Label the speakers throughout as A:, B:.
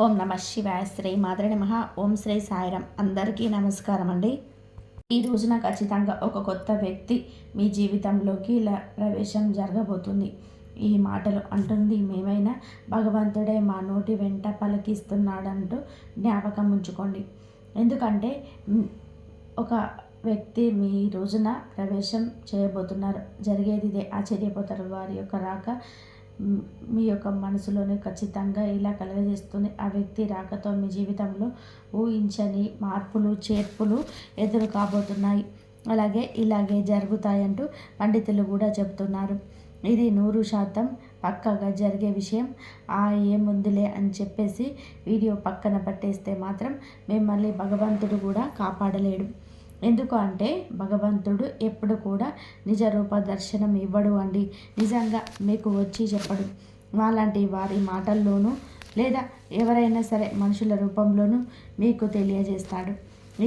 A: ఓం నమ శివాయ. శ్రీ మాత్రే నమః. ఓం శ్రీ సాయిరాం. అందరికీ నమస్కారం అండి. ఈ రోజున ఖచ్చితంగా ఒక కొత్త వ్యక్తి మీ జీవితంలోకి ఇలా ప్రవేశం జరగబోతుంది. ఈ మాటలు అంటుంది మేమైనా భగవంతుడే మా నోటి వెంట పలికిస్తున్నాడంటూ జ్ఞాపకం ఉంచుకోండి. ఎందుకంటే ఒక వ్యక్తి మీ రోజున ప్రవేశం చేయబోతున్నారు. జరిగేది ఇదే. ఆశ్చర్యపోతారు. వారి యొక్క రాక మీ యొక్క మనసులోనే ఖచ్చితంగా ఇలా కలుగజేస్తుంది. ఆ వ్యక్తి రాకతో మీ జీవితంలో ఊహించని మార్పులు చేర్పులు ఎదురు కాబోతున్నాయి. అలాగే ఇలాగే జరుగుతాయంటూ పండితులు కూడా చెబుతున్నారు. ఇది 100% పక్కగా జరిగే విషయం. ఏముందిలే అని చెప్పేసి వీడియో పక్కన పట్టేస్తే మాత్రం మిమ్మల్ని భగవంతుడు కూడా కాపాడలేడు. ఎందుకు అంటే భగవంతుడు ఎప్పుడు కూడా నిజ రూప దర్శనం ఇవ్వడు అండి. నిజంగా మీకు వచ్చి చెప్పడు. అలాంటి వారి మాటల్లోనూ లేదా ఎవరైనా సరే మనుషుల రూపంలోనూ మీకు తెలియజేస్తాడు.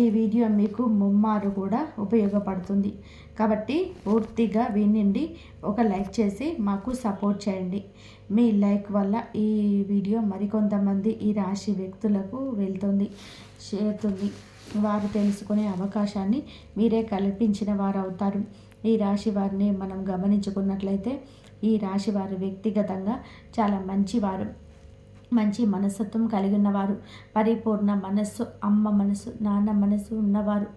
A: ఈ వీడియో మీకు ముమ్మారు కూడా ఉపయోగపడుతుంది. కాబట్టి పూర్తిగా వినండి. ఒక లైక్ చేసి మాకు సపోర్ట్ చేయండి. మీ లైక్ వల్ల ఈ వీడియో మరికొంతమంది ఈ రాశి వ్యక్తులకు చేరుతుంది. వారు తెలుసుకునే అవకాశాన్ని మీరే కల్పించిన వారు అవుతారు. ఈ రాశి వారిని మనం గమనించుకున్నట్లయితే ఈ రాశి వారు వ్యక్తిగతంగా చాలా మంచివారు, మంచి మనస్తత్వం కలిగి ఉన్నవారు, పరిపూర్ణ మనస్సు, అమ్మ మనసు, నాన్న మనసు ఉన్నవారు.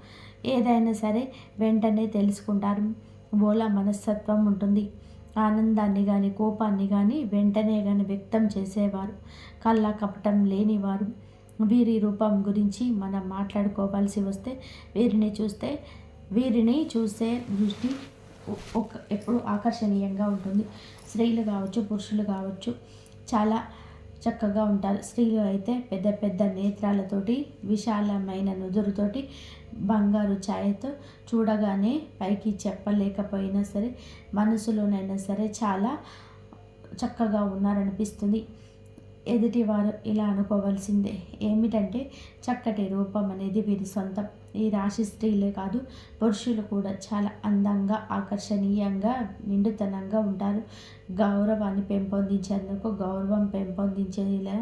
A: ఏదైనా సరే వెంటనే తెలుసుకుంటారు. బోలా మనస్తత్వం ఉంటుంది. ఆనందాన్ని కానీ కోపాన్ని కానీ వెంటనే కానీ వ్యక్తం చేసేవారు, కళ్ళ కపటం లేనివారు. వీరి రూపం గురించి మనం మాట్లాడుకోవాల్సి వస్తే వీరిని చూసే దృష్టి ఎప్పుడు ఆకర్షణీయంగా ఉంటుంది. స్త్రీలు కావచ్చు, పురుషులు కావచ్చు, చాలా చక్కగా ఉంటారు. స్త్రీలు అయితే పెద్ద పెద్ద నేత్రాలతోటి, విశాలమైన నుదురుతోటి, బంగారు ఛాయతో చూడగానే పైకి చెప్పలేకపోయినా సరే మనసులోనైనా సరే చాలా చక్కగా ఉన్నారనిపిస్తుంది. ఎదుటివారు ఇలా అనుకోవాల్సిందే. ఏమిటంటే చక్కటి రూపం అనేది వీరి సొంతం. ఈ రాశి స్త్రీలే కాదు, పురుషులు కూడా చాలా అందంగా, ఆకర్షణీయంగా, నిండుతనంగా ఉంటారు. గౌరవాన్ని పెంపొందించేందుకు, గౌరవం పెంపొందించేలా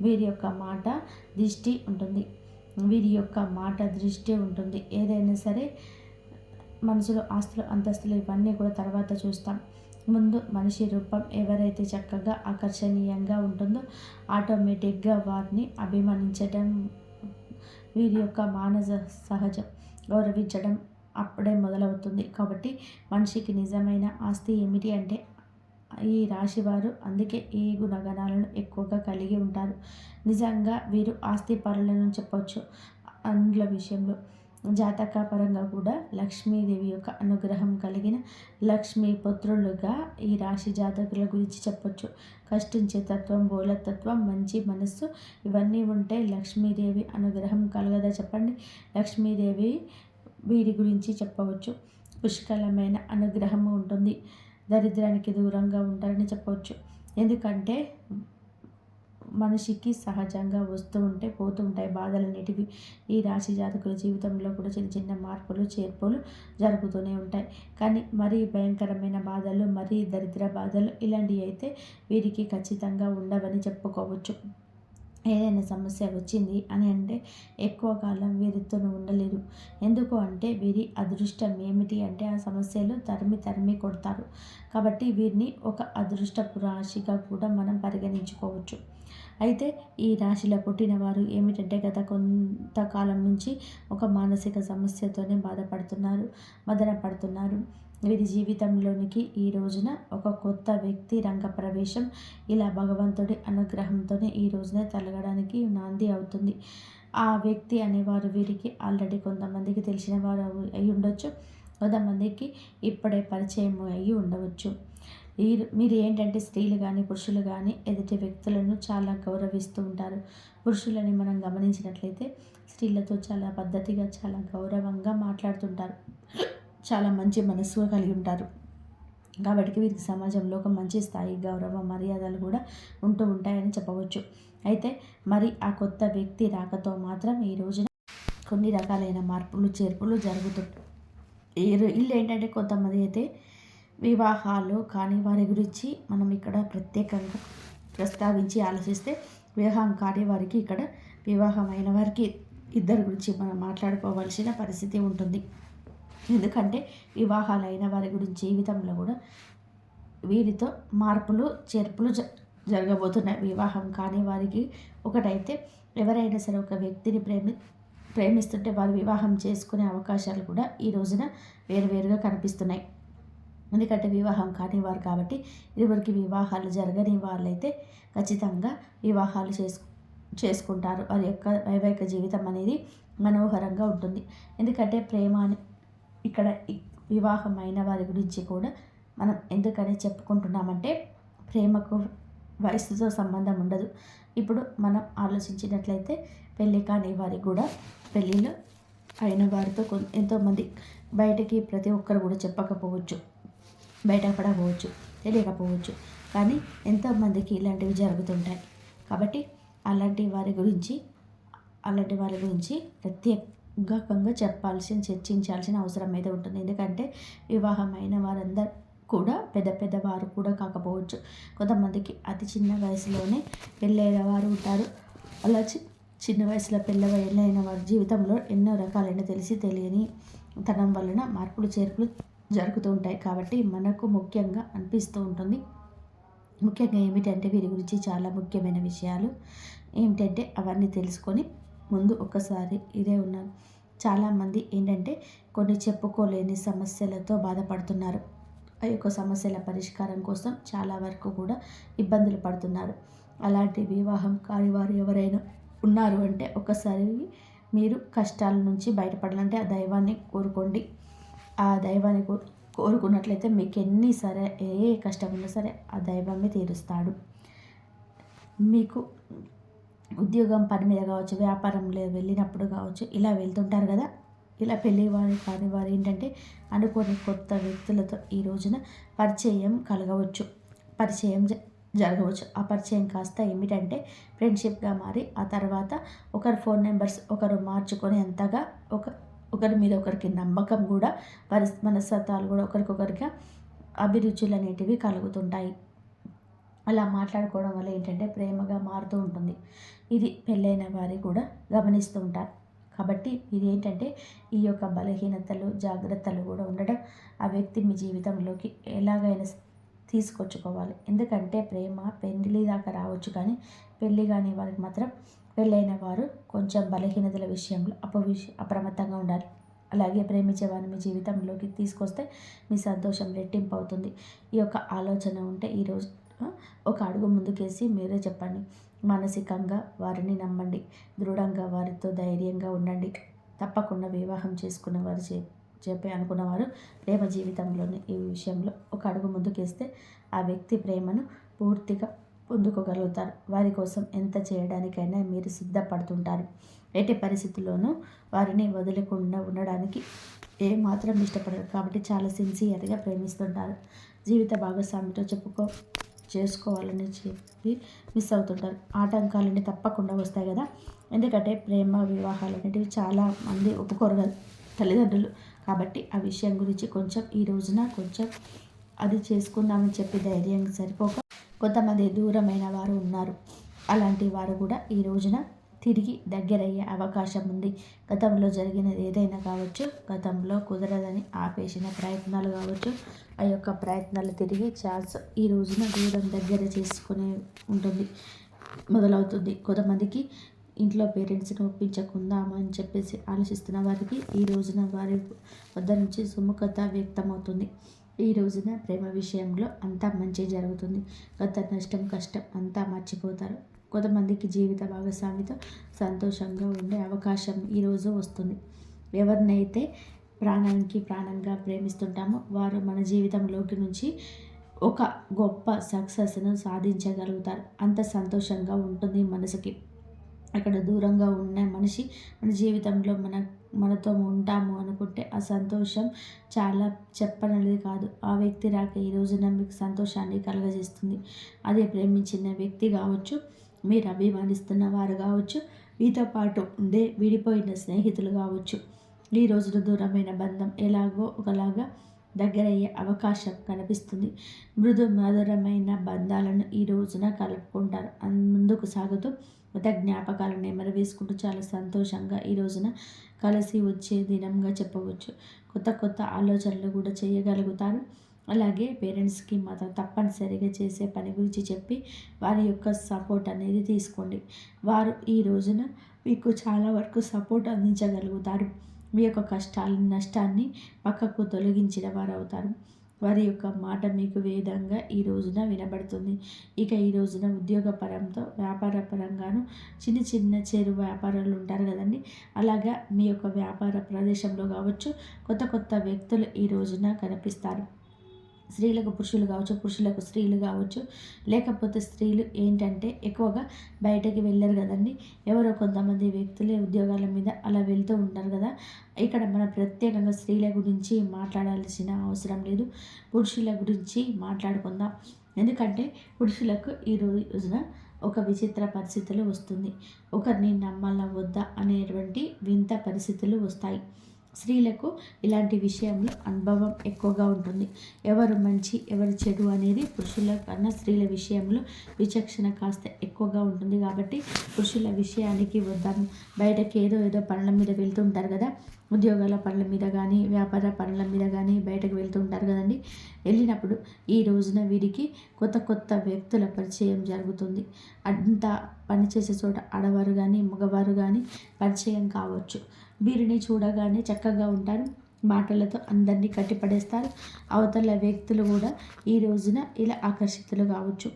A: వీరి యొక్క మాట దృష్టి ఉంటుంది. ఏదైనా సరే మనసులో ఆస్తులు, అంతస్తులు ఇవన్నీ కూడా తర్వాత చూస్తాం. ముందు మనిషి రూపం ఎవరైతే చక్కగా ఆకర్షణీయంగా ఉంటుందో ఆటోమేటిక్గా వారిని అభిమానించడం, వీరి యొక్క మానస సహజం గౌరవించడం అప్పుడే మొదలవుతుంది. కాబట్టి మనిషికి నిజమైన ఆస్తి ఏమిటి అంటే ఈ రాశివారు అందుకే ఈ గుణగణాలను ఎక్కువగా కలిగి ఉంటారు. నిజంగా వీరు ఆస్తి పరులను చెప్పవచ్చు. అందుల విషయంలో జాతకపరంగా కూడా లక్ష్మీదేవి యొక్క అనుగ్రహం కలిగిన లక్ష్మీ పుత్రులుగా ఈ రాశి జాతకుల గురించి చెప్పొచ్చు. కష్టించే తత్వం, బోలతత్వం, మంచి మనస్సు ఇవన్నీ ఉంటే లక్ష్మీదేవి అనుగ్రహం కలగదా చెప్పండి. లక్ష్మీదేవి వీరి గురించి చెప్పవచ్చు. పుష్కలమైన అనుగ్రహము ఉంటుంది. దరిద్రానికి దూరంగా ఉంటారని చెప్పవచ్చు. ఎందుకంటే మనిషికి సహజంగా వస్తూ ఉంటే పోతూ ఉంటాయి బాధలన్నిటివి. ఈ రాశి జాతకుల జీవితంలో కూడా చిన్న చిన్న మార్పులు చేర్పులు జరుగుతూనే ఉంటాయి. కానీ మరీ భయంకరమైన బాధలు, మరీ దరిద్ర బాధలు ఇలాంటివి అయితే వీరికి ఖచ్చితంగా ఉండవని చెప్పుకోవచ్చు. ఏదైనా సమస్య వచ్చింది అని అంటే ఎక్కువ కాలం వీరితో ఉండలేరు. ఎందుకు అంటే వీరి అదృష్టం ఏమిటి అంటే ఆ సమస్యలు తరిమి కొడతారు. కాబట్టి వీరిని ఒక అదృష్టపు రాశిగా కూడా మనం పరిగణించుకోవచ్చు. అయితే ఈ రాశిలో పుట్టిన వారు ఏమిటంటే గత కొంతకాలం నుంచి ఒక మానసిక సమస్యతోనే మదన పడుతున్నారు. వీరి జీవితంలోనికి ఈ రోజున ఒక కొత్త వ్యక్తి రంగ ప్రవేశం ఇలా భగవంతుడి అనుగ్రహంతోనే ఈ రోజున తలగడానికి నాంది అవుతుంది. ఆ వ్యక్తి అనేవారు వీరికి ఆల్రెడీ కొంతమందికి తెలిసిన వారు అయి ఉండొచ్చు, కొంతమందికి ఇప్పుడే పరిచయం అయ్యి ఉండవచ్చు. మీరు ఏంటంటే స్త్రీలు కానీ పురుషులు కానీ ఎదుటి వ్యక్తులను చాలా గౌరవిస్తూ ఉంటారు. పురుషులని మనం గమనించినట్లయితే స్త్రీలతో చాలా పద్ధతిగా, చాలా గౌరవంగా మాట్లాడుతుంటారు. చాలా మంచి మనస్సు కలిగి ఉంటారు. కాబట్టి వీరికి సమాజంలో ఒక మంచి స్థాయి, గౌరవ మర్యాదలు కూడా ఉంటూ ఉంటాయని చెప్పవచ్చు. అయితే మరి ఆ కొత్త వ్యక్తి రాకతో మాత్రం ఈ రోజున కొన్ని రకాలైన మార్పులు చేర్పులు జరుగుతుంటాయి. ఇల్లు ఏంటంటే కొంతమంది అయితే వివాహాలు కానీ వారి గురించి మనం ఇక్కడ ప్రత్యేకంగా ప్రస్తావించి ఆలోచిస్తే వివాహం కాని వారికి ఇక్కడ వివాహం అయిన వారికి ఇద్దరి గురించి మనం మాట్లాడుకోవాల్సిన పరిస్థితి ఉంటుంది. ఎందుకంటే వివాహాలైన వారి గురించి జీవితంలో కూడా వీరితో మార్పులు చేర్పులు జరగబోతున్నాయి. వివాహం కాని వారికి ఒకటైతే ఎవరైనా సరే ఒక వ్యక్తిని ప్రేమిస్తుంటే వారు వివాహం చేసుకునే అవకాశాలు కూడా ఈ రోజున వేరువేరుగా కనిపిస్తున్నాయి. ఎందుకంటే వివాహం కాని వారు కాబట్టి ఇరువురికి వివాహాలు జరగని వాళ్ళైతే ఖచ్చితంగా వివాహాలు చేసుకుంటారు. వారి యొక్క వైవాహిక జీవితం అనేది మనోహరంగా ఉంటుంది. ఎందుకంటే ప్రేమ అని ఇక్కడ వివాహం అయిన వారి గురించి కూడా మనం ఎందుకని చెప్పుకుంటున్నామంటే ప్రేమకు వయసుతో సంబంధం ఉండదు. ఇప్పుడు మనం ఆలోచించినట్లయితే పెళ్ళి కాని వారికి కూడా పెళ్ళిళ్ళు అయిన వారితో ఎంతోమంది బయటకి ప్రతి ఒక్కరు కూడా చెప్పకపోవచ్చు, బయటపడకపోవచ్చు, తెలియకపోవచ్చు, కానీ ఎంతోమందికి ఇలాంటివి జరుగుతుంటాయి. కాబట్టి అలాంటి వారి గురించి ప్రత్యేకంగా చర్చించాల్సిన అవసరం అయితే ఉంటుంది. ఎందుకంటే వివాహమైన వారందరూ కూడా పెద్ద వారు కూడా కాకపోవచ్చు. కొంతమందికి అతి చిన్న వయసులోనే పెళ్ళైన వారు ఉంటారు. అలా చిన్న వయసులో పెళ్ళైన వారి జీవితంలో ఎన్నో రకాలైన తెలియని తనం వలన మార్పులు చేర్పులు జరుగుతూ ఉంటాయి. కాబట్టి మనకు ముఖ్యంగా అనిపిస్తూ ఉంటుంది. ముఖ్యంగా ఏమిటంటే వీరి గురించి చాలా ముఖ్యమైన విషయాలు ఏమిటంటే అవన్నీ తెలుసుకొని ముందు ఒకసారి ఇదే ఉన్నాను. చాలామంది ఏంటంటే కొన్ని చెప్పుకోలేని సమస్యలతో బాధపడుతున్నారు. ఆ యొక్క సమస్యల పరిష్కారం కోసం చాలా వరకు కూడా ఇబ్బందులు పడుతున్నారు. అలాంటి వివాహం కాని వారు ఎవరైనా ఉన్నారు అంటే ఒకసారి మీరు కష్టాల నుంచి బయటపడాలంటే ఆ దైవాన్ని కోరుకోండి. ఆ దైవాన్ని కోరుకున్నట్లయితే మీకు సరే ఏ కష్టం ఉన్నా సరే ఆ దైవమే తీరుస్తాడు. మీకు ఉద్యోగం పని మీద కావచ్చు, వ్యాపారంలో వెళ్ళినప్పుడు కావచ్చు, ఇలా వెళ్తుంటారు కదా. ఇలా పెళ్ళి వారు కాని వారు ఏంటంటే అనుకోని కొత్త వ్యక్తులతో ఈ రోజున పరిచయం కలగవచ్చు, పరిచయం జరగవచ్చు. ఆ పరిచయం కాస్త ఏమిటంటే ఫ్రెండ్షిప్గా మారి ఆ తర్వాత ఒకరి ఫోన్ నెంబర్స్ ఒకరు మార్చుకొని అంతగా ఒకరి మీద ఒకరికి నమ్మకం కూడా మనస్తత్వాలు కూడా ఒకరికొకరిగా అభిరుచులు అనేటివి కలుగుతుంటాయి. అలా మాట్లాడుకోవడం వల్ల ఏంటంటే ప్రేమగా మారుతూ ఉంటుంది. ఇది పెళ్ళైన వారి కూడా గమనిస్తూ ఉంటారు. కాబట్టి ఇది ఏంటంటే ఈ యొక్క బలహీనతలు జాగ్రత్తలు కూడా ఉండడం ఆ వ్యక్తి మీ జీవితంలోకి ఎలాగైనా తీసుకొచ్చుకోవాలి. ఎందుకంటే ప్రేమ పెళ్లి దాకా రావచ్చు, కానీ పెళ్ళి కాని వారికి మాత్రం పెళ్ళైన వారు కొంచెం బలహీనతల విషయంలో అప్రమత్తంగా ఉండాలి. అలాగే ప్రేమించే వారిని మీ జీవితంలోకి తీసుకొస్తే మీ సంతోషం రెట్టింపు అవుతుంది. ఈ యొక్క ఆలోచన ఉంటే ఈరోజు ఒక అడుగు ముందుకేసి మీరే చెప్పండి. మానసికంగా వారిని నమ్మండి, దృఢంగా వారితో ధైర్యంగా ఉండండి. తప్పకుండా వివాహం చేసుకున్న వారు చెప్పి అనుకున్నవారు ప్రేమ జీవితంలోని ఈ విషయంలో ఒక అడుగు ముందుకేస్తే ఆ వ్యక్తి ప్రేమను పూర్తిగా పొందుకోగలుగుతారు. వారి కోసం ఎంత చేయడానికైనా మీరు సిద్ధపడుతుంటారు. ఎట్టి పరిస్థితుల్లోనూ వారిని వదలకుండా ఉండడానికి ఏమాత్రం ఇష్టపడరు. కాబట్టి చాలా సిన్సియర్గా ప్రేమిస్తుంటారు. జీవిత భాగస్వామితో చేసుకోవాలని చెప్పి మిస్ అవుతుంటారు. ఆటంకాలన్నీ తప్పకుండా వస్తాయి కదా. ఎందుకంటే ప్రేమ వివాహాలు అనేటివి చాలా మంది ఒప్పుకోరు కదా తల్లిదండ్రులు. కాబట్టి ఆ విషయం గురించి కొంచెం ఈ రోజున కొంచెం అది చేసుకుందామని చెప్పి ధైర్యం సరిపోక కొంతమంది దూరమైన వారు ఉన్నారు. అలాంటి వారు కూడా ఈ రోజున తిరిగి దగ్గరయ్యే అవకాశం ఉంది. గతంలో జరిగినది ఏదైనా కావచ్చు, గతంలో కుదరదని ఆపేసిన ప్రయత్నాలు కావచ్చు, ఆ యొక్క ప్రయత్నాలు తిరిగి ఛాన్స్ ఈ రోజున దూరం దగ్గర చేసుకునే మొదలవుతుంది. కొంతమందికి ఇంట్లో పేరెంట్స్ని ఒప్పించకుందామా అని చెప్పేసి ఆలోచిస్తున్న వారికి ఈ రోజున వారి వద్ద నుంచి సుముఖత వ్యక్తమవుతుంది. ఈ రోజున ప్రేమ విషయంలో అంతా మంచి జరుగుతుంది. గత నష్టం కష్టం అంతా మర్చిపోతారు. కొంతమందికి జీవిత భాగస్వామితో సంతోషంగా ఉండే అవకాశం ఈరోజు వస్తుంది. ఎవరినైతే ప్రాణానికి ప్రాణంగా ప్రేమిస్తుంటామో వారు మన జీవితంలోకి నుంచి ఒక గొప్ప సక్సెస్ను సాధించగలుగుతారు. అంత సంతోషంగా ఉంటుంది మనసుకి. అక్కడ దూరంగా ఉన్న మనిషి మన జీవితంలో మనతో ఉంటాము అనుకుంటే ఆ సంతోషం చాలా చెప్పనది కాదు. ఆ వ్యక్తి రాక ఈ రోజున మీకు సంతోషాన్ని కలుగజేస్తుంది. అదే ప్రేమించిన వ్యక్తి కావచ్చు, మీరు అభిమానిస్తున్న వారు కావచ్చు, మీతో పాటు ఉండే విడిపోయిన స్నేహితులు కావచ్చు, ఈ రోజున దూరమైన బంధం ఎలాగో ఒకలాగా దగ్గరయ్యే అవకాశం కనిపిస్తుంది. మృదు మధురమైన బంధాలను ఈ రోజున కలుపుకుంటారు. ముందుకు సాగుతూ గత జ్ఞాపకాలను నెమరు వేసుకుంటూ చాలా సంతోషంగా ఈ రోజున కలిసి వచ్చే దినంగా చెప్పవచ్చు. కొత్త కొత్త ఆలోచనలు కూడా చేయగలుగుతారు. అలాగే పేరెంట్స్కి మాత్రం తప్పనిసరిగా చేసే పని గురించి చెప్పి వారి యొక్క సపోర్ట్ అనేది తీసుకోండి. వారు ఈ రోజున మీకు చాలా వరకు సపోర్ట్ అందించగలుగుతారు. మీ యొక్క కష్టాన్ని నష్టాన్ని పక్కకు తొలగించిన వారు అవుతారు. వారి యొక్క మాట మీకు వేదంగా ఈ రోజున వినబడుతుంది. ఇక ఈ రోజున ఉద్యోగపరంతో వ్యాపార పరంగాను చిన్న చిన్న చిరు వ్యాపారాలు ఉంటారు కదండి. అలాగా మీ యొక్క వ్యాపార ప్రదేశంలో కావచ్చు కొత్త కొత్త వ్యక్తులు ఈ రోజున కనిపిస్తారు. స్త్రీలకు పురుషులు కావచ్చు, పురుషులకు స్త్రీలు కావచ్చు, లేకపోతే స్త్రీలు ఏంటంటే ఎక్కువగా బయటకి వెళ్ళరు కదండి. ఎవరో కొంతమంది వ్యక్తులే ఉద్యోగాల మీద అలా వెళ్తూ ఉంటారు కదా. ఇక్కడ మన ప్రత్యేకంగా స్త్రీల గురించి మాట్లాడాల్సిన అవసరం లేదు. పురుషుల గురించి మాట్లాడుకుందాం. ఎందుకంటే పురుషులకు ఈ రోజున ఒక విచిత్ర పరిస్థితులు వస్తుంది. ఒకరిని నమ్మాలా వద్దా అనేటువంటి వింత పరిస్థితులు వస్తాయి. స్త్రీలకు ఇలాంటి విషయంలో అనుభవం ఎక్కువగా ఉంటుంది. ఎవరు మంచి ఎవరు చెడు అనేది పురుషుల కన్నా స్త్రీల విషయంలో విచక్షణ కాస్త ఎక్కువగా ఉంటుంది. కాబట్టి పురుషుల విషయానికి వద్దాము. బయటకి ఏదో పనుల మీద వెళ్తూ ఉంటారు కదా. ఉద్యోగాల పనుల మీద కానీ వ్యాపార పనుల మీద కానీ బయటకు వెళ్తూ ఉంటారు కదండి. వెళ్ళినప్పుడు ఈ రోజున వీరికి కొత్త కొత్త వ్యక్తుల పరిచయం జరుగుతుంది. అంతా పనిచేసే చోట ఆడవారు కానీ మగవారు కానీ పరిచయం కావచ్చు. వీరిని చూడగానే చక్కగా ఉంటారు. మాటలతో అందరినీ కట్టిపడేస్తారు. అవతల వ్యక్తులు కూడా ఈ రోజున ఇలా ఆకర్షితులు కావచ్చు.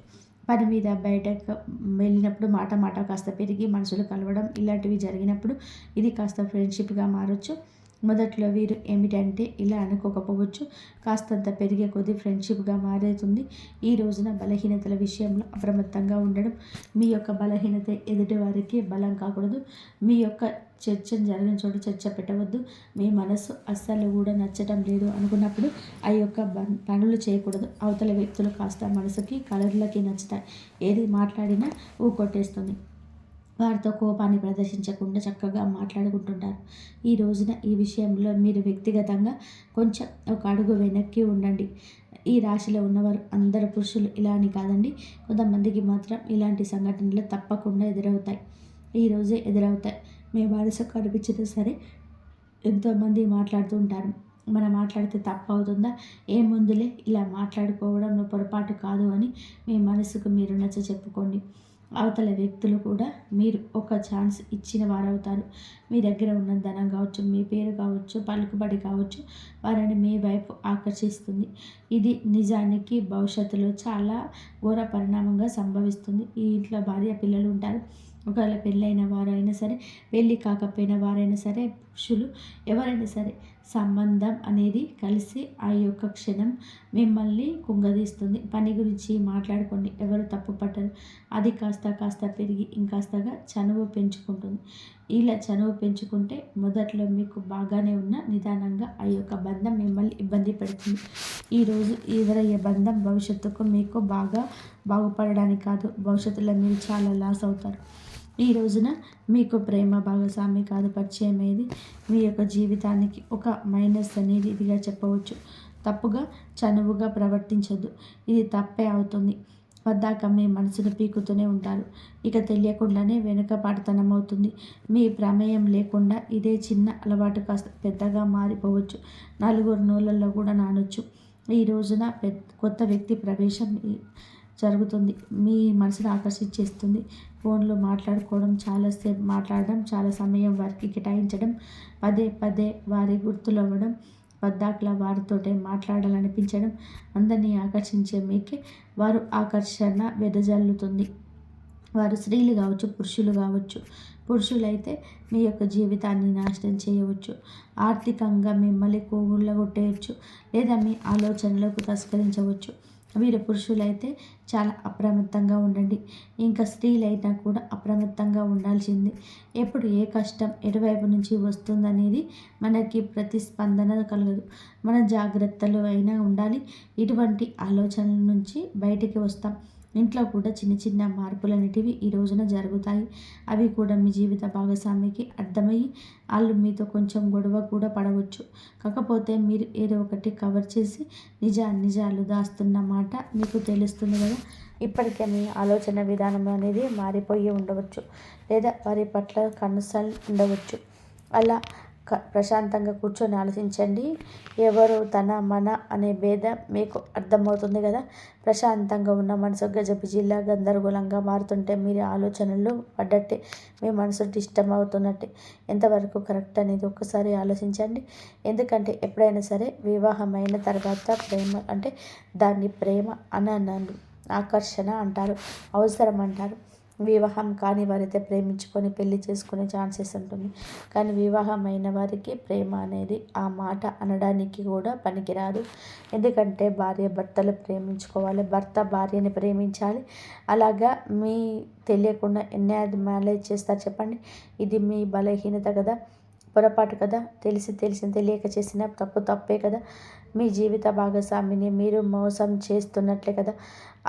A: పని మీద బయటకు వెళ్ళినప్పుడు మాట కాస్త పెరిగి మనుషులు కలవడం ఇలాంటివి జరిగినప్పుడు ఇది కాస్త ఫ్రెండ్షిప్గా మారచ్చు. మొదట్లో వీరు ఏమిటంటే ఇలా అనుకోకపోవచ్చు. కాస్తంత పెరిగే కొద్దీ ఫ్రెండ్షిప్గా మారుతుంది. ఈ రోజున బలహీనతల విషయంలో అప్రమత్తంగా ఉండడం. మీ యొక్క బలహీనత ఎదుటి వారికి బలం కాకూడదు. మీ యొక్క చర్చను జరిగిన చోటు చర్చ పెట్టవద్దు. మీ మనసు అస్సలు కూడా నచ్చటం లేదు అనుకున్నప్పుడు ఆ యొక్క పనులు చేయకూడదు. అవతల వ్యక్తులు కాస్త మనసుకి కలర్లకి నచ్చుతాయి. ఏది మాట్లాడినా కొట్టేస్తుంది. వారితో కోపాన్ని ప్రదర్శించకుండా చక్కగా మాట్లాడుకుంటుంటారు. ఈ రోజున ఈ విషయంలో మీరు వ్యక్తిగతంగా కొంచెం ఒక అడుగు వెనక్కి ఉండండి. ఈ రాశిలో ఉన్నవారు అందరు పురుషులు ఇలా అని కాదండి. కొంతమందికి మాత్రం ఇలాంటి సంఘటనలు తప్పకుండా ఎదురవుతాయి. ఈరోజే ఎదురవుతాయి. మీ మనసుకు అనిపించినా సరే ఎంతోమంది మాట్లాడుతూ ఉంటారు. మనం మాట్లాడితే తప్పు అవుతుందా, ఏముందులే ఇలా మాట్లాడుకోవడం పొరపాటు కాదు అని మీ మనసుకు మీరు నచ్చ చెప్పుకోండి. అవతల వ్యక్తులు కూడా మీరు ఒక ఛాన్స్ ఇచ్చిన వారవుతారు. మీ దగ్గర ఉన్న ధనం కావచ్చు, మీ పేరు కావచ్చు, పలుకుబడి కావచ్చు వారిని మీ వైపు ఆకర్షిస్తుంది. ఇది నిజానికి భవిష్యత్తులో చాలా ఘోర పరిణామంగా సంభవిస్తుంది. ఈ ఇంట్లో భార్య పిల్లలు ఉంటారు. ఒకవేళ పెళ్ళైన వారైనా సరే పెళ్ళి కాకపోయిన వారైనా సరే పురుషులు ఎవరైనా సరే సంబంధం అనేది కలిసి ఆ యొక్క క్షణం మిమ్మల్ని కుంగదీస్తుంది. పని గురించి మాట్లాడుకోండి. ఎవరు తప్పు పట్టరు. అది కాస్త పెరిగి ఇంకాస్తగా చనువు పెంచుకుంటుంది. ఇలా చనువు పెంచుకుంటే మొదట్లో మీకు బాగానే ఉన్న నిదానంగా ఆ యొక్క బంధం మిమ్మల్ని ఇబ్బంది పెడుతుంది. ఈరోజు ఎదురయ్యే బంధం భవిష్యత్తుకు మీకు బాగుపడడానికి కాదు, భవిష్యత్తులో మీరు చాలా లాస్ అవుతారు. ఈ రోజున మీకు ప్రేమ భాగస్వామి కాదు పరిచయం అయ్యేది. మీ యొక్క జీవితానికి ఒక మైనస్ అనేది ఇదిగా చెప్పవచ్చు. తప్పుగా చనువుగా ప్రవర్తించొద్దు. ఇది తప్పే అవుతుంది. పద్దాక మీ మనసును పీకుతూనే ఉంటారు. ఇక తెలియకుండానే వెనుకపాటుతనం అవుతుంది. మీ ప్రమేయం లేకుండా ఇదే చిన్న అలవాటు కాస్త పెద్దగా మారిపోవచ్చు. నలుగురు నోళ్ళల్లో కూడా నానొచ్చు. ఈ రోజున కొత్త వ్యక్తి ప్రవేశం జరుగుతుంది. మీ మనసును ఆకర్షించేస్తుంది. ఫోన్లో మాట్లాడుకోవడం, చాలాసేపు మాట్లాడడం, చాలా సమయం వారికి కేటాయించడం, పదే వారి గుర్తులవ్వడం, పద్దాకలా వారితోటే మాట్లాడాలనిపించడం, అందరినీ ఆకర్షించే మీకే వారు ఆకర్షణ వెదజల్లుతుంది. వారు స్త్రీలు కావచ్చు, పురుషులు కావచ్చు. పురుషులైతే మీ యొక్క జీవితాన్ని నాశనం చేయవచ్చు. ఆర్థికంగా మిమ్మల్ని కొట్టేయచ్చు, లేదా మీ ఆలోచనలకు తస్కరించవచ్చు. వీరు పురుషులైతే చాలా అప్రమత్తంగా ఉండండి. ఇంకా స్త్రీలైనా కూడా అప్రమత్తంగా ఉండాల్సింది. ఎప్పుడు ఏ కష్టం ఎటువైపు నుంచి వస్తుందనేది మనకి ప్రతిస్పందన కలగదు. మన జాగ్రత్తలు అయినా ఉండాలి. ఇటువంటి ఆలోచనల నుంచి బయటికి వస్తాం. ఇంట్లో కూడా చిన్న చిన్న మార్పులనేటివి ఈ రోజున జరుగుతాయి. అవి కూడా మీ జీవిత భాగస్వామికి అర్థమయ్యి వాళ్ళు మీతో కొంచెం గొడవ కూడా పడవచ్చు. కాకపోతే మీరు ఏదో ఒకటి కవర్ చేసి నిజాలు దాస్తున్న మాట మీకు తెలుస్తుంది కదా. ఇప్పటికే మీ ఆలోచన విధానం అనేది మారిపోయి ఉండవచ్చు, లేదా వారి పట్ల కన్సర్న్ ఉండవచ్చు. అలా ప్రశాంతంగా కూర్చొని ఆలోచించండి. ఎవరు తన మన అనే భేదం మీకు అర్థమవుతుంది కదా. ప్రశాంతంగా ఉన్న మనసు గజబిజిలా గందరగోళంగా మారుతుంటే మీరు ఆలోచనలు పడ్డట్టే, మీ మనసు డిస్టర్బ్ అవుతున్నట్టే. ఎంతవరకు కరెక్ట్ అనేది ఒక్కసారి ఆలోచించండి. ఎందుకంటే ఎప్పుడైనా సరే వివాహమైన తర్వాత ప్రేమ అంటే దాన్ని ప్రేమ అననరు, ఆకర్షణ అంటారు, అవసరం అంటారు. వివాహం కాని వారైతే ప్రేమించుకొని పెళ్లి చేసుకునే ఛాన్సెస్ ఉంటుంది. కానీ వివాహమైన వారికి ప్రేమ అనేది ఆ మాట అనడానికి కూడా పనికిరాదు. ఎందుకంటే భార్య భర్తలు ప్రేమించుకోవాలి, భర్త భార్యని ప్రేమించాలి. అలాగా మీ తెలియకుండా ఎన్ని మ్యారేజ్ చేస్తారు చెప్పండి. ఇది మీ బలహీనత కదా, పొరపాటు కదా. తెలిసి తెలియక చేసిన తప్పే కదా. మీ జీవిత భాగస్వామిని మీరు మోసం చేస్తున్నట్లే కదా.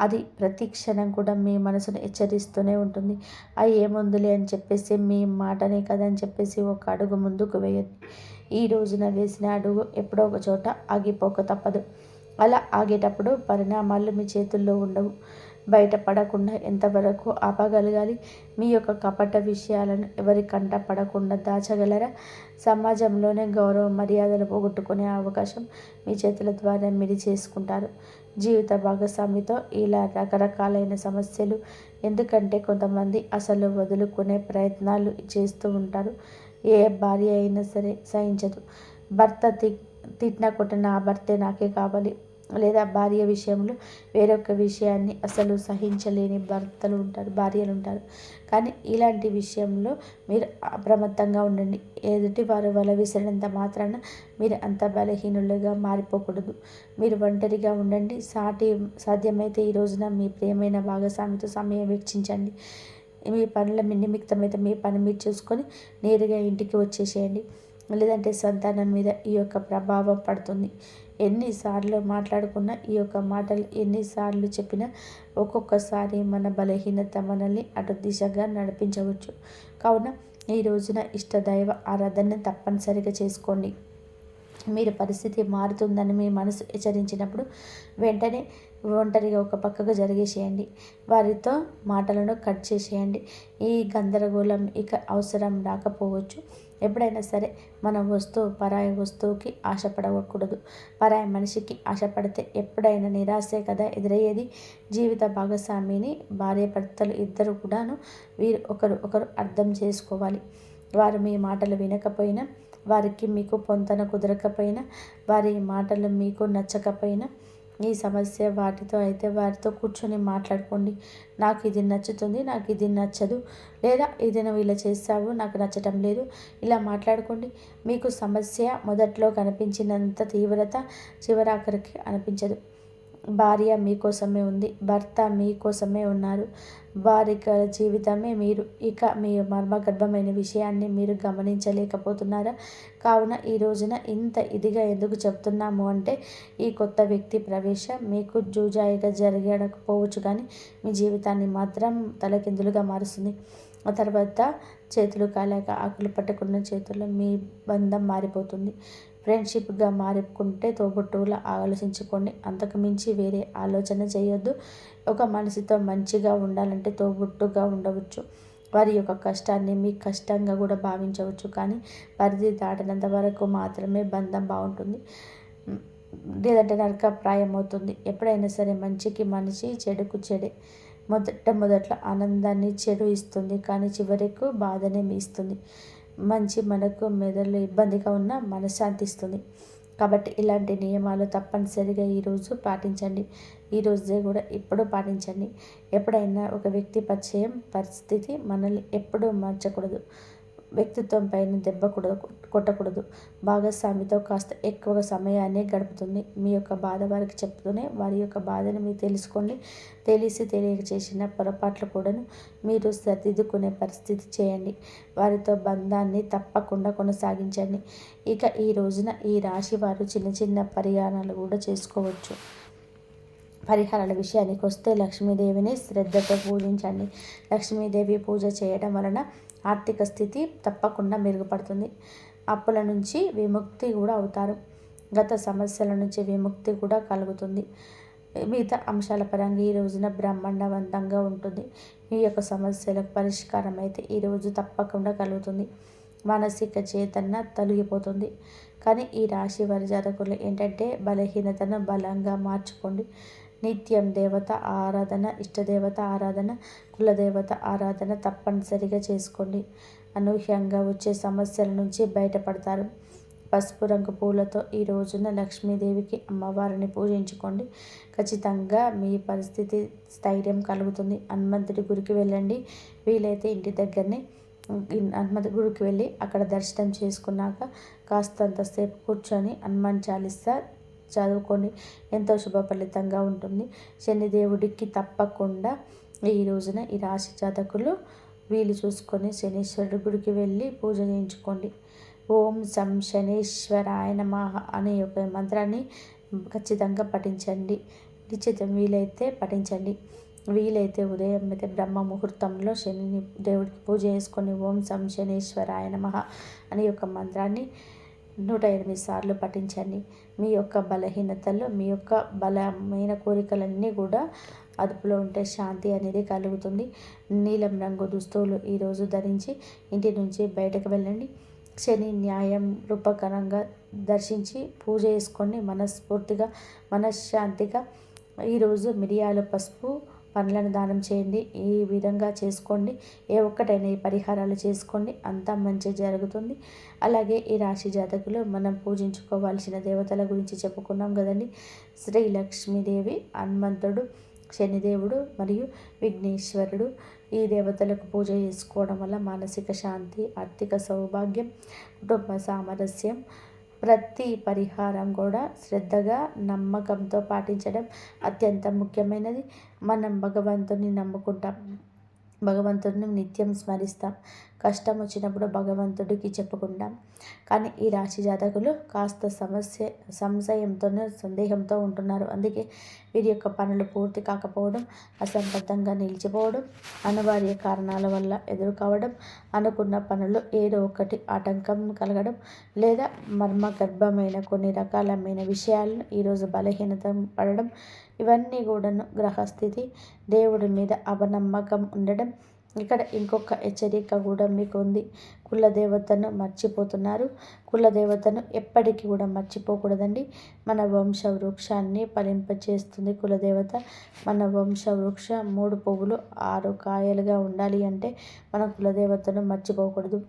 A: అది ప్రతి క్షణం కూడా మీ మనసును హెచ్చరిస్తూనే ఉంటుంది. అది ఏముందులే అని చెప్పేసి మీ మాటనే కదా అని చెప్పేసి ఒక అడుగు ముందుకు వేయండి. ఈ రోజున వేసిన అడుగు ఎప్పుడో ఒక చోట ఆగిపోక తప్పదు. అలా ఆగేటప్పుడు పరిణామాలు మీ చేతుల్లో ఉండవు. బయటపడకుండా ఎంతవరకు ఆపగలగాలి? మీ యొక్క కపట విషయాలను ఎవరి కంట పడకుండా దాచగలరా? సమాజంలోనే గౌరవ మర్యాదలు పోగొట్టుకునే అవకాశం మీ చేతుల ద్వారా మీరు చేసుకుంటారు. జీవిత భాగస్వామితో ఇలా రకరకాలైన సమస్యలు. ఎందుకంటే కొంతమంది అసలు వదులుకునే ప్రయత్నాలు చేస్తూ ఉంటారు. ఏ భార్య అయినా సరే సహించదు. భర్త తిట్టినా కొట్టిన ఆ భర్తే నాకే కావాలి, లేదా భార్య విషయంలో వేరొక విషయాన్ని అసలు సహించలేని భార్యలు ఉంటారు. కానీ ఇలాంటి విషయంలో మీరు అప్రమత్తంగా ఉండండి. ఎదుటి వారు వల విసిరినంత మాత్రాన మీరు అంత బలహీనులుగా మారిపోకూడదు. మీరు ఒంటరిగా ఉండండి. సాధ్యమైతే ఈ రోజున మీ ప్రియమైన భాగస్వామితో సమయం వెచ్చించండి. మీ పనుల నిమిత్తమైతే మీ పని మీరు చూసుకొని నేరుగా ఇంటికి వచ్చేసేయండి. లేదంటే సంతానం మీద ఈ యొక్క ప్రభావం పడుతుంది. ఎన్నిసార్లు మాట్లాడుకున్నా, ఈ యొక్క మాటలు ఎన్నిసార్లు చెప్పినా ఒక్కొక్కసారి మన బలహీనత మనల్ని అటు దిశగా నడిపించవచ్చు. కావున ఈ రోజున ఇష్టదైవ ఆరాధన తప్పనిసరిగా చేసుకోండి. మీరు పరిస్థితి మారుతుందని మీ మనసు హెచ్చరించినప్పుడు వెంటనే ఒంటరిగా ఒక పక్కకు జరిగేసేయండి. వారితో మాటలను కట్ చేసేయండి. ఈ గందరగోళం ఇక అవసరం రాకపోవచ్చు. ఎప్పుడైనా సరే మన పరాయి వస్తువుకి ఆశపడకూడదు. పరాయి మనిషికి ఆశపడితే ఎప్పుడైనా నిరాశే కదా ఎదురయ్యేది. జీవిత భాగస్వామిని భార్యాభర్తలు ఇద్దరు కూడాను వీరు ఒకరు అర్థం చేసుకోవాలి. వారు మీ మాటలు వినకపోయినా, వారికి మీకు పొంతన కుదరకపోయినా, వారి మాటలు మీకు నచ్చకపోయినా, ఈ సమస్య వాటితో అయితే వారితో కూర్చొని మాట్లాడుకోండి. నాకు ఇది నచ్చుతుంది, నాకు ఇది నచ్చదు, లేదా ఇది నువ్వు ఇలా చేస్తావు నాకు నచ్చటం లేదు, ఇలా మాట్లాడుకోండి. మీకు సమస్య మొదట్లో కనిపించినంత తీవ్రత చివరాఖరికి అనిపించదు. భార్య మీకోసమే ఉంది, భర్త మీకోసమే ఉన్నారు. వారి జీవితమే మీరు. ఇక మీ మర్మగర్భమైన విషయాన్ని మీరు గమనించలేకపోతున్నారా? కావున ఈ రోజున ఇంత ఇదిగా ఎందుకు చెప్తున్నాము అంటే, ఈ కొత్త వ్యక్తి ప్రవేశం మీకు జూజాయిగా జరగకపోవచ్చు, కానీ మీ జీవితాన్ని మాత్రం తలకిందులుగా మారుస్తుంది. ఆ తర్వాత చేతులు కాలేక ఆకులు పట్టుకున్న చేతుల్లో మీ బంధం మారిపోతుంది. ఫ్రెండ్షిప్గా మారుకుంటే తోబుట్టువులా ఆలోచించుకోండి. అంతకు మించి వేరే ఆలోచన చేయొద్దు. ఒక మనిషితో మంచిగా ఉండాలంటే తోబుట్టుగా ఉండవచ్చు. వారి యొక్క కష్టాన్ని మీ కష్టంగా కూడా భావించవచ్చు. కానీ పరిధి దాటినంత వరకు మాత్రమే బంధం బాగుంటుంది, లేదంటే నరకప్రాయం అవుతుంది. ఎప్పుడైనా సరే మంచికి మనిషి, చెడుకు చెడే. మొదట్లో ఆనందాన్ని చెడు ఇస్తుంది, కానీ చివరకు బాధనే ఇస్తుంది. మంచి మనకు మెదడులో ఇబ్బందిగా ఉన్న మనశ్శాంతి ఇస్తుంది. కాబట్టి ఇలాంటి నియమాలు తప్పనిసరిగా ఈరోజు పాటించండి. ఈరోజే కూడా ఎప్పుడూ పాటించండి. ఎప్పుడైనా ఒక వ్యక్తి పరిస్థితి మనల్ని ఎప్పుడూ మార్చకూడదు. వ్యక్తిత్వం పైన దెబ్బ కొట్టకూడదు. భాగస్వామితో కాస్త ఎక్కువగా సమయాన్ని గడుపుతుంది. మీ యొక్క బాధ వారికి చెప్తూనే వారి యొక్క బాధను మీరు తెలుసుకోండి. తెలియక చేసిన పొరపాట్లు కూడాను మీరు సరిదిద్దుకునే పరిస్థితి చేయండి. వారితో బంధాన్ని తప్పకుండా కొనసాగించండి. ఇక ఈ రోజున ఈ రాశి వారు చిన్న చిన్న పరిహారాలు కూడా చేసుకోవచ్చు. పరిహారాల విషయానికి వస్తే లక్ష్మీదేవిని శ్రద్ధతో పూజించండి. లక్ష్మీదేవి పూజ చేయడం వలన ఆర్థిక స్థితి తప్పకుండా మెరుగుపడుతుంది. అప్పుల నుంచి విముక్తి కూడా అవుతారు. గత సమస్యల నుంచి విముక్తి కూడా కలుగుతుంది. మిగతా అంశాల పరంగా ఈ రోజున బ్రహ్మాండవంతంగా ఉంటుంది. మీ యొక్క సమస్యలకు పరిష్కారం అయితే ఈరోజు తప్పకుండా కలుగుతుంది. మానసిక చేతన తొలగిపోతుంది. కానీ ఈ రాశి వారి జాతకులు ఏంటంటే బలహీనతను బలంగా మార్చుకోండి. నిత్యం దేవత ఆరాధన, ఇష్టదేవత ఆరాధన, కులదేవత ఆరాధన తప్పనిసరిగా చేసుకోండి. అనూహ్యంగా వచ్చే సమస్యల నుంచి బయటపడతారు. పసుపు రంగు పూలతో ఈ రోజున లక్ష్మీదేవికి అమ్మవారిని పూజించుకోండి. ఖచ్చితంగా మీ పరిస్థితి స్థైర్యం కలుగుతుంది. హనుమంతుడి గుడికి వెళ్ళండి. వీలైతే ఇంటి దగ్గరనే హనుమంతుడి గుడికి వెళ్ళి అక్కడ దర్శనం చేసుకున్నాక కాస్తంతసేపు కూర్చొని హనుమాన్ చాలీసా చదువుకొని ఎంతో శుభ ఫలితంగా ఉంటుంది. శనిదేవుడికి తప్పకుండా ఈ రోజున ఈ రాశి జాతకులు వీలు చూసుకొని శనీశ్వరుడి గుడికి వెళ్ళి పూజ చేయించుకోండి. ఓం సం శనీశ్వరాయ నమః అనే ఒక మంత్రాన్ని ఖచ్చితంగా పఠించండి. నిశ్చితం వీలైతే పఠించండి. వీలైతే ఉదయం అయితే బ్రహ్మ ముహూర్తంలో శనిని దేవుడికి పూజ చేసుకొని ఓం సం శనీశ్వరాయ నమః అనే ఒక మంత్రాన్ని 108 సార్లు పఠించండి. మీ యొక్క బలహీనతలు, మీ యొక్క బలమైన కోరికలన్నీ కూడా అదుపులో ఉంటే శాంతి అనేది కలుగుతుంది. నీలం రంగు దుస్తువులు ఈరోజు ధరించి ఇంటి నుంచి బయటకు వెళ్ళండి. శని న్యాయం రూపకరంగా దర్శించి పూజ చేసుకొని మనస్ఫూర్తిగా మనశ్శాంతిగా ఈరోజు మిరియాలు పసుపు పండ్లను దానం చేయండి. ఈ విధంగా చేసుకోండి. ఏ ఒక్కటైనా ఈ పరిహారాలు చేసుకోండి, అంతా మంచి జరుగుతుంది. అలాగే ఈ రాశి జాతకులు మనం పూజించుకోవాల్సిన దేవతల గురించి చెప్పుకున్నాం కదండి. శ్రీ లక్ష్మీదేవి, హనుమంతుడు, శనిదేవుడు మరియు విఘ్నేశ్వరుడు. ఈ దేవతలకు పూజ చేసుకోవడం వల్ల మానసిక శాంతి, ఆర్థిక సౌభాగ్యం, కుటుంబ సామరస్యం, ప్రతి పరిహారం కూడా శ్రద్ధగా నమ్మకంతో పాటించడం అత్యంత ముఖ్యమైనది. మనం భగవంతుని నమ్ముకుంటాం, భగవంతుడిని నిత్యం స్మరిస్తాం. కష్టం వచ్చినప్పుడు భగవంతుడికి చెప్పుకుంటాం. కానీ ఈ రాశి జాతకులు కాస్త సంశయంతోనే సందేహంతో ఉంటున్నారు. అందుకే వీరి యొక్క పనులు పూర్తి కాకపోవడం, అసంబద్ధంగా నిలిచిపోవడం, అనివార్య కారణాల వల్ల ఎదురు కావడం, అనుకున్న పనులు ఏదో ఒకటి ఆటంకం కలగడం, లేదా మర్మగర్భమైన కొన్ని రకాలమైన విషయాలను ఈరోజు బలహీనత పడడం, ఇవన్నీ కూడాను గ్రహస్థితి, దేవుడి మీద అపనమ్మకం ఉండడం. ఇక్కడ ఇంకొక హెచ్చరిక కూడా మీకు ఉంది. కులదేవతను మర్చిపోతున్నారు. కులదేవతను ఎప్పటికీ కూడా మర్చిపోకూడదండి. మన వంశ వృక్షాన్ని ఫలింపచేస్తుంది కులదేవత. మన వంశ వృక్ష 3 పువ్వులు 6 కాయలుగా ఉండాలి అంటే మన కులదేవతను మర్చిపోకూడదు.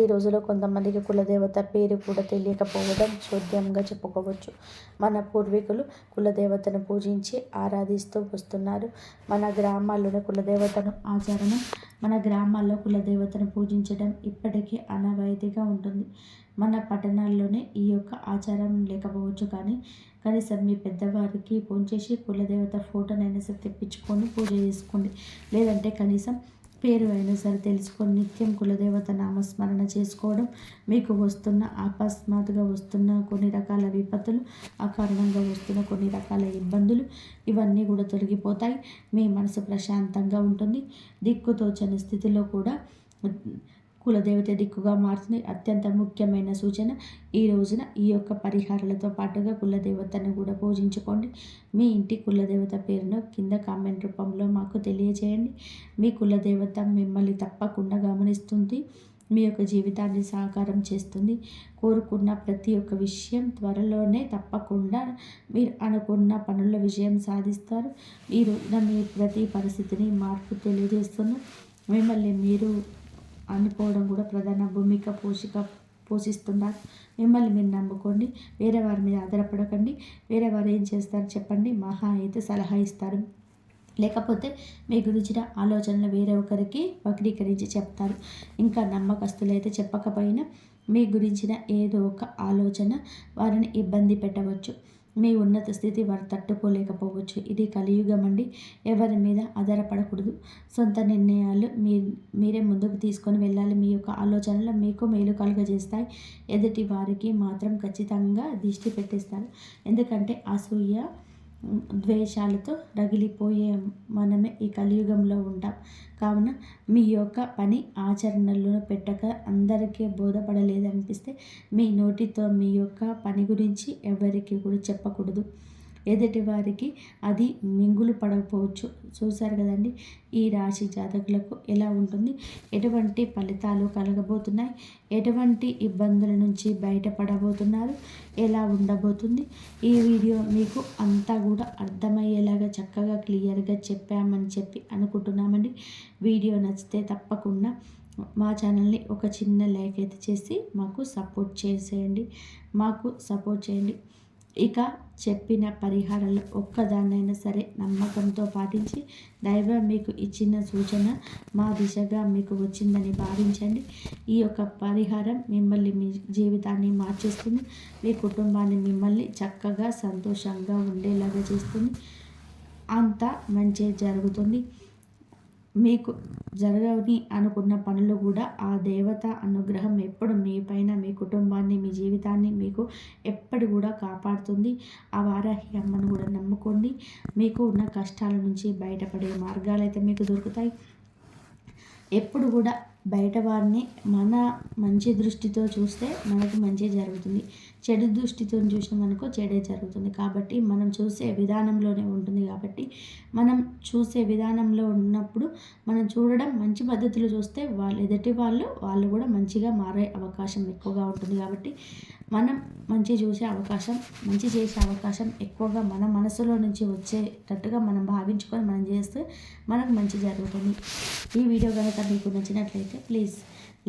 A: ఈ రోజులో కొంతమందికి కులదేవత పేరు కూడా తెలియకపోవడం చోద్యంగా చెప్పుకోవచ్చు. మన పూర్వీకులు కులదేవతను పూజించి ఆరాధిస్తూ వస్తున్నారు. మన గ్రామాల్లోని కులదేవతను ఆచరణ, మన గ్రామాల్లో కులదేవతను పూజించడం ఇప్పటికీ ఆనవాయితీగా ఉంటుంది. మన పట్టణాల్లోనే ఈ యొక్క ఆచారం లేకపోవచ్చు, కానీ కనీసం మీ పెద్దవారికి ఫోన్ చేసి కులదేవత ఫోటోనైనా సరే తెప్పించుకొని పూజ చేసుకోండి. లేదంటే కనీసం పేరు అయినా సరే తెలుసుకొని నిత్యం కులదేవత నామస్మరణ చేసుకోవడం, మీకు వస్తున్న అకస్మాత్తుగా వస్తున్న కొన్ని రకాల విపత్తులు, అకారణంగా వస్తున్న కొన్ని రకాల ఇబ్బందులు, ఇవన్నీ కూడా తొలగిపోతాయి. మీ మనసు ప్రశాంతంగా ఉంటుంది. దిక్కుతోచని స్థితిలో కూడా కులదేవత దిక్కుగా మారుతుంది. అత్యంత ముఖ్యమైన సూచన, ఈ రోజున ఈ యొక్క పరిహారాలతో పాటుగా కులదేవతను కూడా పూజించుకోండి. మీ ఇంటి కులదేవత పేరును కింద కామెంట్ రూపంలో మాకు తెలియజేయండి. మీ కులదేవత మిమ్మల్ని తప్పకుండా గమనిస్తుంది. మీ యొక్క జీవితాన్ని సాకారం చేస్తుంది. కోరుకున్న ప్రతి ఒక్క విషయం త్వరలోనే తప్పకుండా మీరు అనుకున్న పనుల విజయం సాధిస్తారు. ఈ రోజున మీ ప్రతి పరిస్థితిని మార్పు తెలియజేస్తున్న మిమ్మల్ని మీరు అనుకోవడం కూడా ప్రధాన భూమిక పోషిస్తున్నారు. మిమ్మల్ని మీరు నమ్ముకోండి. వేరే వారి మీద ఆధారపడకండి. వేరే వారు ఏం చేస్తారు చెప్పండి, మహా అయితే సలహా ఇస్తారు, లేకపోతే మీ గురించిన ఆలోచనలు వేరే ఒకరికి వక్రీకరించి చెప్తారు. ఇంకా నమ్మకస్తులైతే చెప్పకపోయినా మీ గురించిన ఏదో ఒక ఆలోచన వారిని ఇబ్బంది పెట్టవచ్చు. మీ ఉన్నత స్థితి వారు తట్టుకోలేకపోవచ్చు. ఇది కలియుగం అండి. ఎవరి మీద ఆధారపడకూడదు. సొంత నిర్ణయాలు మీరే ముందుకు తీసుకొని వెళ్ళాలి. మీ యొక్క ఆలోచనలు మీకు మేలు కలుగజేస్తాయి. ఎదుటి వారికి మాత్రం ఖచ్చితంగా దిష్టి పెట్టేస్తారు. ఎందుకంటే అసూయ ద్వేషాలతో రగిలిపోయే మనమే ఈ కలియుగంలో ఉంటాం. కావున మీ యొక్క పని ఆచరణలో పెట్టక అందరికీ బోధపడలేదనిపిస్తే మీ నోటితో మీ యొక్క పని గురించి ఎవరికి కూడా చెప్పకూడదు. ఎదుటి వారికి అది మింగులు పడకపోవచ్చు. చూశారు కదండి ఈ రాశి జాతకులకు ఎలా ఉంటుంది, ఎటువంటి ఫలితాలు కలగబోతున్నాయి, ఎటువంటి ఇబ్బందుల నుంచి బయటపడబోతున్నారు, ఎలా ఉండబోతుంది. ఈ వీడియో మీకు అంతా కూడా అర్థమయ్యేలాగా చక్కగా క్లియర్గా చెప్పామని చెప్పి అనుకుంటున్నామండి. వీడియో నచ్చితే తప్పకుండా మా ఛానల్ని ఒక చిన్న లైక్ అయితే చేసి మాకు సపోర్ట్ చేయండి. ఇక చెప్పిన పరిహారాలు ఒక్కదాన్నైనా సరే నమ్మకంతో పాటించి దైవం మీకు ఇచ్చిన సూచన మా దిశగా మీకు వచ్చిందని భావించండి. ఈ యొక్క పరిహారం మిమ్మల్ని, మీ జీవితాన్ని మార్చేస్తుంది. మీ కుటుంబాన్ని మిమ్మల్ని చక్కగా సంతోషంగా ఉండేలాగా చేస్తుంది. అంతా మంచి జరుగుతుంది. మీకు జరగని అనుకున్న పనులు కూడా ఆ దేవత అనుగ్రహం ఎప్పుడు మీ పైన, మీ కుటుంబాన్ని, మీ జీవితాన్ని మీకు ఎప్పుడు కూడా కాపాడుతుంది. ఆ వారాహి అమ్మను కూడా నమ్ముకోండి. మీకు ఉన్న కష్టాల నుంచి బయటపడే మార్గాలు అయితే మీకు దొరుకుతాయి. ఎప్పుడు కూడా బయట వారిని మన మంచి దృష్టితో చూస్తే మనకు మంచి జరుగుతుంది, చెడు దృష్టితో చూసినామనుకో చెడే జరుగుతుంది. కాబట్టి మనం చూసే విధానంలోనే ఉంటుంది. కాబట్టి మనం చూసే విధానంలో ఉన్నప్పుడు మనం చూడడం మంచి పద్ధతిలో చూస్తే ఎదుటి వాళ్ళు కూడా మంచిగా మారే అవకాశం ఎక్కువగా ఉంటుంది. కాబట్టి మనం మంచి చూసే అవకాశం, మంచి చేసే అవకాశం ఎక్కువగా మన మనసులో నుంచి వచ్చేటట్టుగా మనం భావించుకొని మనం చేస్తే మనకు మంచి జరుగుతుంది. ఈ వీడియో కనుక మీకు నచ్చినట్లయితే ప్లీజ్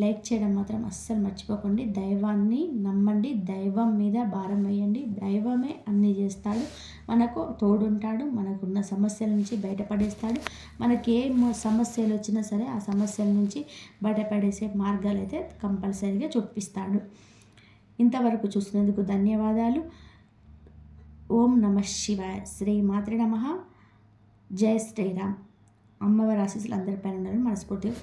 A: లైక్ చేయడం మాత్రం అస్సలు మర్చిపోకండి. దైవాన్ని నమ్మండి, దైవం మీద భారం వేయండి. దైవమే అన్నీ చేస్తాడు, మనకు తోడుంటాడు, మనకున్న సమస్యల నుంచి బయటపడేస్తాడు. మనకి ఏ సమస్యలు వచ్చినా సరే ఆ సమస్యల నుంచి బయటపడేసే మార్గాలు అయితే కంపల్సరీగా చూపిస్తాడు. ఇంతవరకు చూసినందుకు ధన్యవాదాలు. ఓం నమః శివాయ. శ్రీ మాత్రే నమః. జై శ్రీరామ్. అమ్మవారి ఆశీస్సులు అందరిపైన ఉండాలని మనస్ఫూర్తిగా